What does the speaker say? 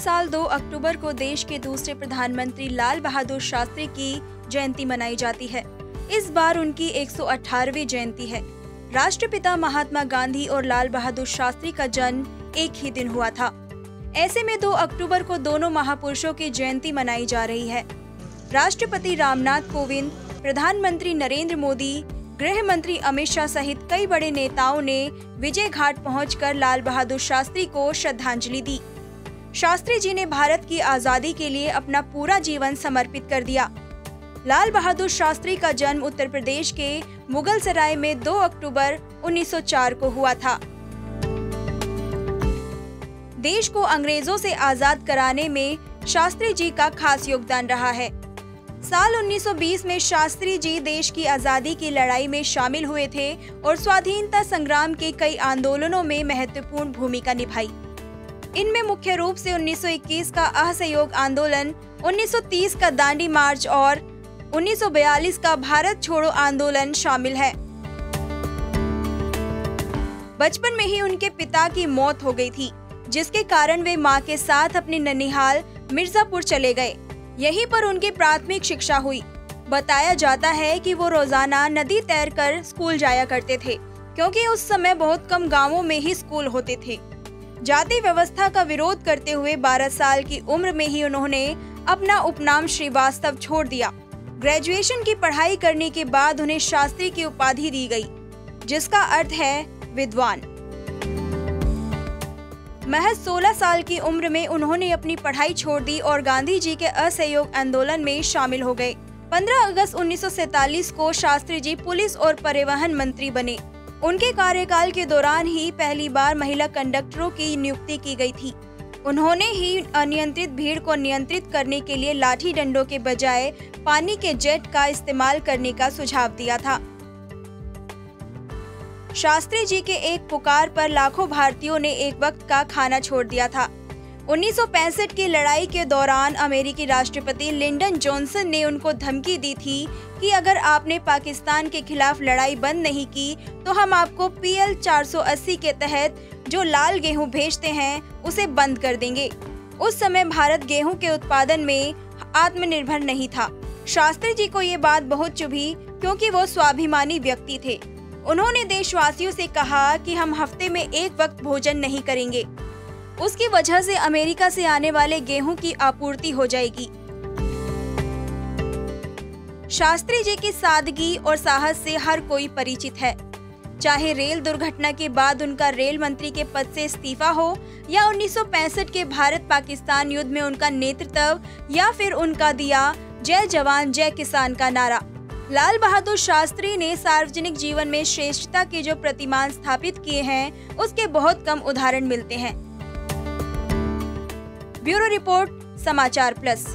साल 2 अक्टूबर को देश के दूसरे प्रधानमंत्री लाल बहादुर शास्त्री की जयंती मनाई जाती है। इस बार उनकी 118वीं जयंती है। राष्ट्रपिता महात्मा गांधी और लाल बहादुर शास्त्री का जन्म एक ही दिन हुआ था। ऐसे में 2 अक्टूबर को दोनों महापुरुषों की जयंती मनाई जा रही है। राष्ट्रपति रामनाथ कोविंद, प्रधानमंत्री नरेंद्र मोदी, गृह मंत्री अमित शाह सहित कई बड़े नेताओं ने विजय घाट पहुंचकर लाल बहादुर शास्त्री को श्रद्धांजलि दी। शास्त्री जी ने भारत की आजादी के लिए अपना पूरा जीवन समर्पित कर दिया। लाल बहादुर शास्त्री का जन्म उत्तर प्रदेश के मुगलसराय में 2 अक्टूबर 1904 को हुआ था। देश को अंग्रेजों से आजाद कराने में शास्त्री जी का खास योगदान रहा है। साल 1920 में शास्त्री जी देश की आजादी की लड़ाई में शामिल हुए थे और स्वाधीनता संग्राम के कई आंदोलनों में महत्वपूर्ण भूमिका निभाई। इनमें मुख्य रूप से 1921 का असहयोग आंदोलन, 1930 का दांडी मार्च और 1942 का भारत छोड़ो आंदोलन शामिल है। बचपन में ही उनके पिता की मौत हो गई थी, जिसके कारण वे मां के साथ अपने ननिहाल मिर्जापुर चले गए। यहीं पर उनकी प्राथमिक शिक्षा हुई। बताया जाता है कि वो रोजाना नदी तैरकर स्कूल जाया करते थे, क्योंकि उस समय बहुत कम गांवों में ही स्कूल होते थे। जाति व्यवस्था का विरोध करते हुए 12 साल की उम्र में ही उन्होंने अपना उपनाम श्रीवास्तव छोड़ दिया। ग्रेजुएशन की पढ़ाई करने के बाद उन्हें शास्त्री की उपाधि दी गई, जिसका अर्थ है विद्वान। महज 16 साल की उम्र में उन्होंने अपनी पढ़ाई छोड़ दी और गांधी जी के असहयोग आंदोलन में शामिल हो गए। 15 अगस्त 1947 को शास्त्री जी पुलिस और परिवहन मंत्री बने। उनके कार्यकाल के दौरान ही पहली बार महिला कंडक्टरों की नियुक्ति की गई थी। उन्होंने ही अनियंत्रित भीड़ को नियंत्रित करने के लिए लाठी डंडों के बजाय पानी के जेट का इस्तेमाल करने का सुझाव दिया था। शास्त्री जी के एक पुकार पर लाखों भारतीयों ने एक वक्त का खाना छोड़ दिया था। 1965 की लड़ाई के दौरान अमेरिकी राष्ट्रपति लिंडन जॉनसन ने उनको धमकी दी थी कि अगर आपने पाकिस्तान के खिलाफ लड़ाई बंद नहीं की तो हम आपको PL 480 के तहत जो लाल गेहूं भेजते हैं उसे बंद कर देंगे। उस समय भारत गेहूं के उत्पादन में आत्मनिर्भर नहीं था। शास्त्री जी को ये बात बहुत चुभी, क्योंकि वो स्वाभिमानी व्यक्ति थे। उन्होंने देशवासियों से कहा कि हम हफ्ते में एक वक्त भोजन नहीं करेंगे, उसकी वजह से अमेरिका से आने वाले गेहूं की आपूर्ति हो जाएगी। शास्त्री जी की सादगी और साहस से हर कोई परिचित है। चाहे रेल दुर्घटना के बाद उनका रेल मंत्री के पद से इस्तीफा हो, या 1965 के भारत पाकिस्तान युद्ध में उनका नेतृत्व, या फिर उनका दिया जय जवान जय किसान का नारा। लाल बहादुर शास्त्री ने सार्वजनिक जीवन में श्रेष्ठता के जो प्रतिमान स्थापित किए हैं, उसके बहुत कम उदाहरण मिलते हैं। ब्यूरो रिपोर्ट, समाचार प्लस।